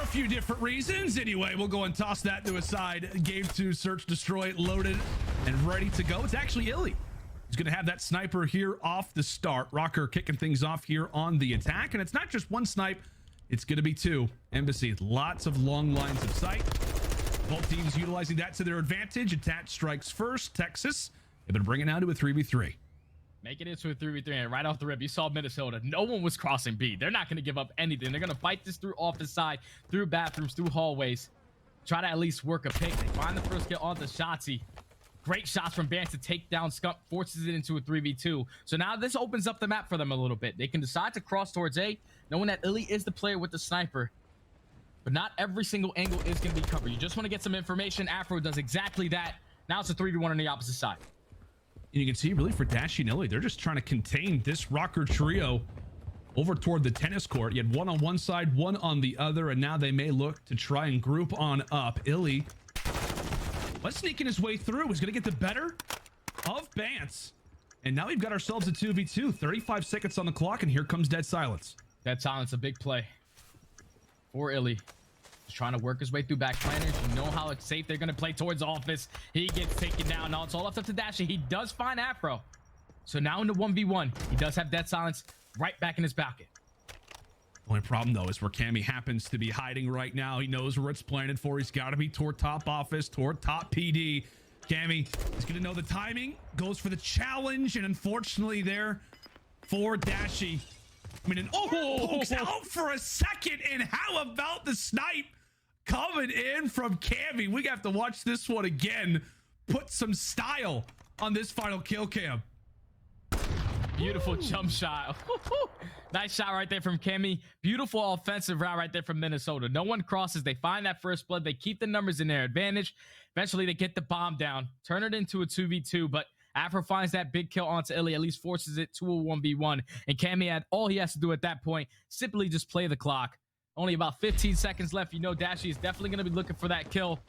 few different reasons. Anyway, we'll go and toss that to a side. Game 2, search, destroy, loaded, and ready to go. It's actually Illy. He's going to have that sniper here off the start. ROKKR kicking things off here on the attack. And it's not just one snipe. It's going to be two. Embassy, lots of long lines of sight. Both teams utilizing that to their advantage. Attach strikes first. Texas, they've been bringing it down to a 3v3. Make it into a 3v3, and right off the rip, you saw Minnesota. No one was crossing B. They're not going to give up anything. They're going to fight this through office side, through bathrooms, through hallways. Try to at least work a pick. They find the first kill onto Shotzi. Great shots from Vance to take down Skunk, forces it into a 3v2. So now this opens up the map for them a little bit. They can decide to cross towards A, knowing that Illy is the player with the sniper. But not every single angle is going to be covered. You just want to get some information. Afro does exactly that. Now it's a 3v1 on the opposite side. And you can see really for Dashy and Illy, they're just trying to contain this ROKKR trio over toward the tennis court. You had one on one side, one on the other, and now they may look to try and group on up. Illy was sneaking his way through, was going to get the better of Bance. And now we've got ourselves a 2v2, 35 seconds on the clock, and here comes dead silence. Dead silence, a big play for Illy. He's trying to work his way through back planners. You know how it's safe. They're going to play towards office. He gets taken down. Now it's all up to Dashy. He does find Afro. So now in the 1v1, he does have dead silence right back in his pocket. Only problem, though, is where Cammy happens to be hiding right now. He knows where it's planted for. He's got to be toward top office, toward top PD. Cammy is going to know the timing, goes for the challenge, and unfortunately there for Dashy. I mean, pokes out for a second, and how about the snipe coming in from Cammy? We have to watch this one again. Put some style on this final kill cam. Beautiful jump shot. Nice shot right there from Cammy. Beautiful offensive route right there from Minnesota. No one crosses. They find that first blood. They keep the numbers in their advantage. Eventually, they get the bomb down, turn it into a 2v2, but Afro finds that big kill onto Illy, at least forces it to a 1v1. And Cammy had all he has to do at that point, simply just play the clock. Only about 15 seconds left. You know Dashy is definitely going to be looking for that kill.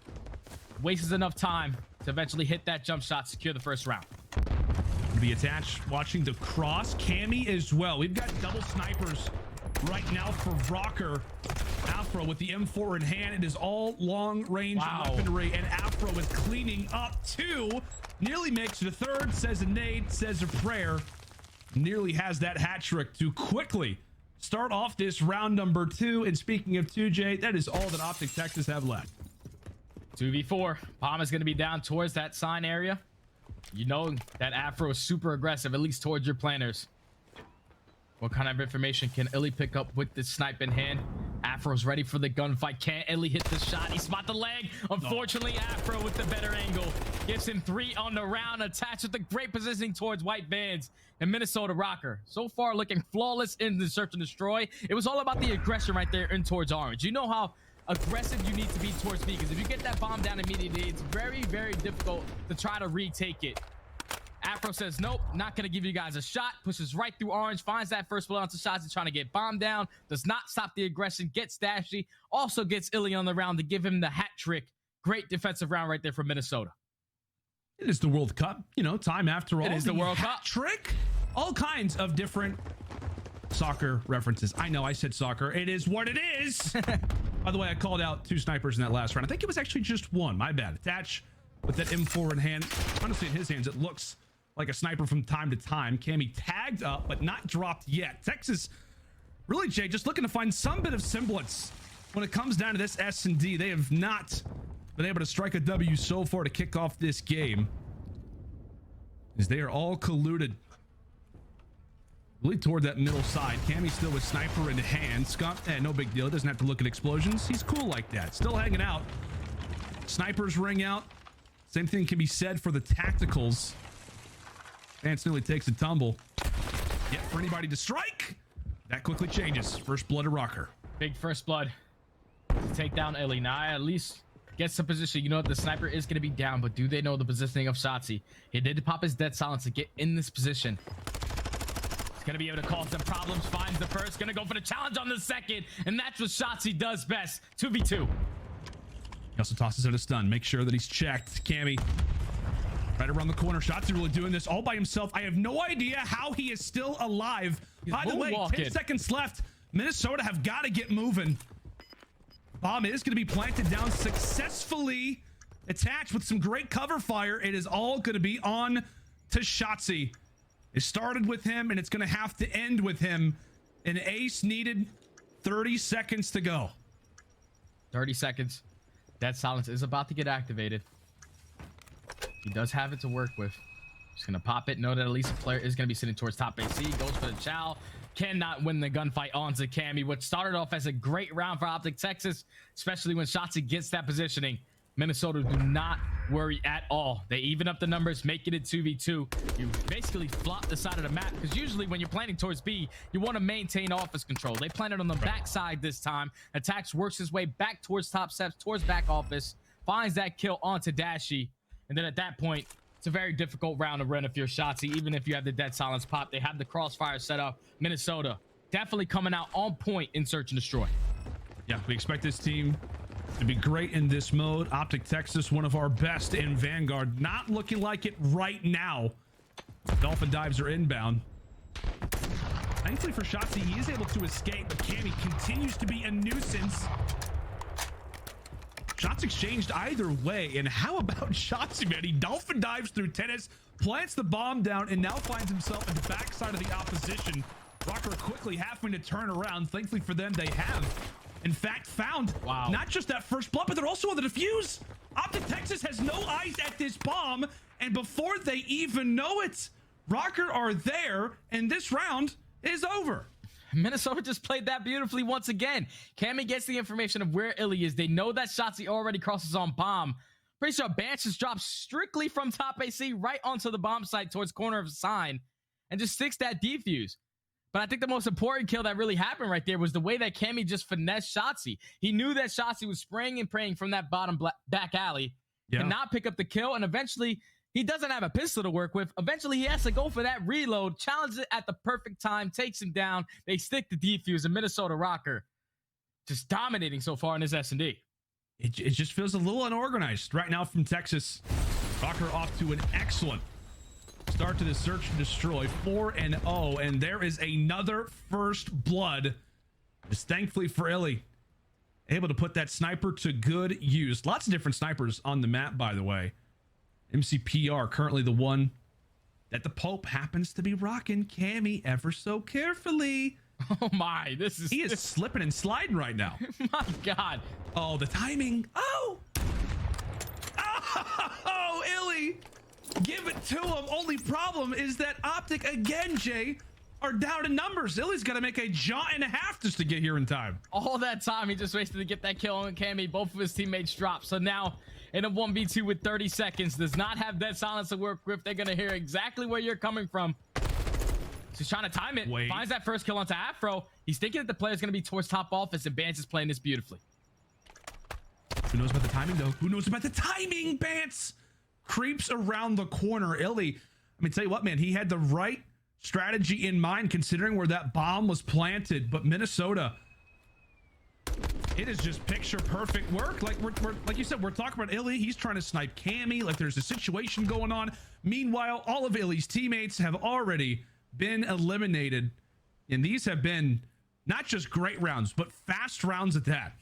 Wastes enough time to eventually hit that jump shot, secure the first round. Be attached, watching the cross. Cammy as well. We've got double snipers right now for ROKKR. Afro with the M4 in hand. It is all long-range weaponry, and Afro is cleaning up two. Nearly makes the third, says a nade, says a prayer. Nearly has that hat trick to quickly start off this round number 2. And speaking of 2J, that is all that OpTic Texas have left. 2v4. Bomb is going to be down towards that sign area. You know that Afro is super aggressive, at least towards your planners. What kind of information can Illy pick up with this snipe in hand? Afro's ready for the gunfight. Can't Illy hit the shot? He spot the leg. Unfortunately, Afro with the better angle. Gives him 3 on the round. Attached with the great positioning towards white bands. And Minnesota ROKKR, so far looking flawless in the search and destroy. It was all about the aggression right there in towards orange. You know how aggressive you need to be towards me, because if you get that bomb down immediately, it's very, very difficult to try to retake it. Afro says, nope, not going to give you guys a shot. Pushes right through orange, finds that first blood onto shots and trying to get bombed down. Does not stop the aggression, gets Dashy. Also gets Illy on the round to give him the hat trick. Great defensive round right there from Minnesota. It is the World Cup, you know, time after all. It is the World Cup. Trick, all kinds of different soccer references. I know I said soccer. It is what it is. By the way, I called out 2 snipers in that last round. I think it was actually just 1. My bad. Attach with that M4 in hand. Honestly, in his hands, it looks like a sniper from time to time. Cammy tagged up, but not dropped yet. Texas, really, Jay, just looking to find some bit of semblance when it comes down to this SnD. They have not been able to strike a W so far to kick off this game, as they are all colluded really toward that middle side. Cammy still with sniper in hand. Skunk, no big deal. He doesn't have to look at explosions. He's cool like that. Still hanging out. Snipers ring out. Same thing can be said for the tacticals. Vance nearly takes a tumble. Yet for anybody to strike, that quickly changes. First blood of ROKKR. Big first blood to take down Illy. Now at least gets the position. You know the sniper is going to be down, but do they know the positioning of Shotzi? He did pop his dead silence to get in this position. He's going to be able to cause some problems. Finds the first. Going to go for the challenge on the second. And that's what Shotzi does best. 2v2. He also tosses out a stun. Make sure that he's checked. Cammy right around the corner. Shotzi really doing this all by himself. I have no idea how he is still alive. By the way, 10 seconds left. Minnesota have got to get moving. Bomb is going to be planted down successfully. Attached with some great cover fire. It is all going to be on to Shotzzy. It started with him, and it's going to have to end with him. An ace needed. 30 seconds to go. 30 seconds. That silence is about to get activated. He does have it to work with. Just going to pop it. Know that at least a player is going to be sitting towards top AC. Goes for the chow. Cannot win the gunfight onto Cammy, which started off as a great round for OpTic Texas, especially when Shotzzy gets that positioning. Minnesota do not worry at all. They even up the numbers, making it 2v2. You basically flop the side of the map, because usually when you're planning towards B, you want to maintain office control. They planted on the back side this time. Attacks works his way back towards top steps, towards back office, finds that kill onto Dashy, and then at that point, it's a very difficult round to run if you're Shotzzy, even if you have the dead silence pop. They have the crossfire set up. Minnesota definitely coming out on point in search and destroy. Yeah, we expect this team to be great in this mode. OpTic Texas, one of our best in Vanguard. Not looking like it right now. Dolphin dives are inbound. Thankfully for Shotzzy, he is able to escape, but Cammy continues to be a nuisance. Shots exchanged either way, and how about Shotzzy, man? He dolphin dives through tennis, plants the bomb down, and now finds himself at the backside of the opposition. ROKKR quickly having to turn around. Thankfully for them, they have, in fact, found not just that first blood, but they're also on the defuse. OpTic Texas has no eyes at this bomb, and before they even know it, ROKKR are there, and this round is over. Minnesota just played that beautifully once again. Cammy gets the information of where Illy is. They know that Shotzzy already crosses on bomb. Pretty sure Banch just drops strictly from top AC right onto the bomb site towards corner of sign and just sticks that defuse. But I think the most important kill that really happened right there was the way that Cammy just finessed Shotzzy. He knew that Shotzzy was spraying and praying from that bottom back alley and not pick up the kill, and eventually he doesn't have a pistol to work with. Eventually, he has to go for that reload, challenges it at the perfect time, takes him down. They stick the defuse, and Minnesota ROKKR just dominating so far in this SnD. It just feels a little unorganized right now from Texas. ROKKR off to an excellent start to the search and destroy, 4-0, and there is another first blood. Just thankfully for Illy, able to put that sniper to good use. Lots of different snipers on the map, by the way. MCPR currently the one that the Pope happens to be rocking Cammy ever so carefully. Oh my, he is slipping and sliding right now. My God. Oh, the timing. Oh, Illy, give it to him. Only problem is that OpTic again, Jay, are down in numbers. Illy's got to make a jaunt and a half just to get here in time. All that time he just wasted to get that kill on Cammy. Both of his teammates dropped. So now in a 1v2 with 30 seconds, does not have dead silence to work with. They're going to hear exactly where you're coming from. He's trying to time it. Finds that first kill onto Afro. He's thinking that the player's going to be towards top office, and Bance is playing this beautifully. Who knows about the timing, though? Who knows about the timing? Bance creeps around the corner. Illy, I mean, tell you what, man, he had the right strategy in mind considering where that bomb was planted, but Minnesota, it is just picture perfect work. Like we're like you said, we're talking about Illy. He's trying to snipe Cammy. Like there's a situation going on. Meanwhile, all of Illy's teammates have already been eliminated, and these have been not just great rounds, but fast rounds at that.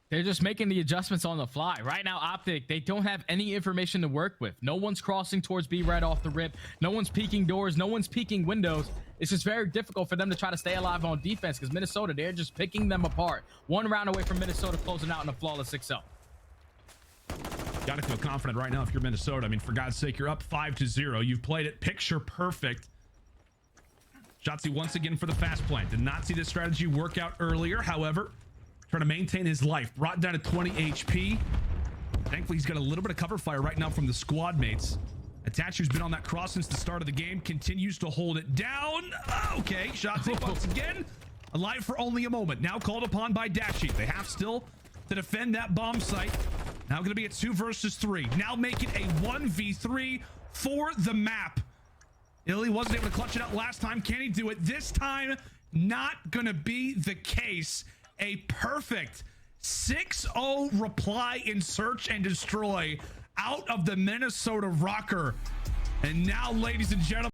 They're just making the adjustments on the fly. Right now, OpTic, they don't have any information to work with. No one's crossing towards B right off the rip. No one's peeking doors. No one's peeking windows. It's just very difficult for them to try to stay alive on defense because Minnesota, they're just picking them apart. One round away from Minnesota closing out in a flawless 6-0. Got to feel confident right now if you're Minnesota. I mean, for God's sake, you're up 5-0. You've played it picture perfect. Shotzzy once again for the fast plant. Did not see this strategy work out earlier. However, trying to maintain his life. Brought down to 20 HP. Thankfully, he's got a little bit of cover fire right now from the squad mates. Attach, who's been on that cross since the start of the game, continues to hold it down. Okay, Shotzzy once again alive for only a moment. Now called upon by Dashy. They have still to defend that bomb site. Now going to be a 2 versus 3. Now make it a 1v3 for the map. Illy wasn't able to clutch it out last time. Can he do it this time? Not going to be the case. A perfect 6-0 reply in search and destroy out of the Minnesota ROKKR. And now, ladies and gentlemen,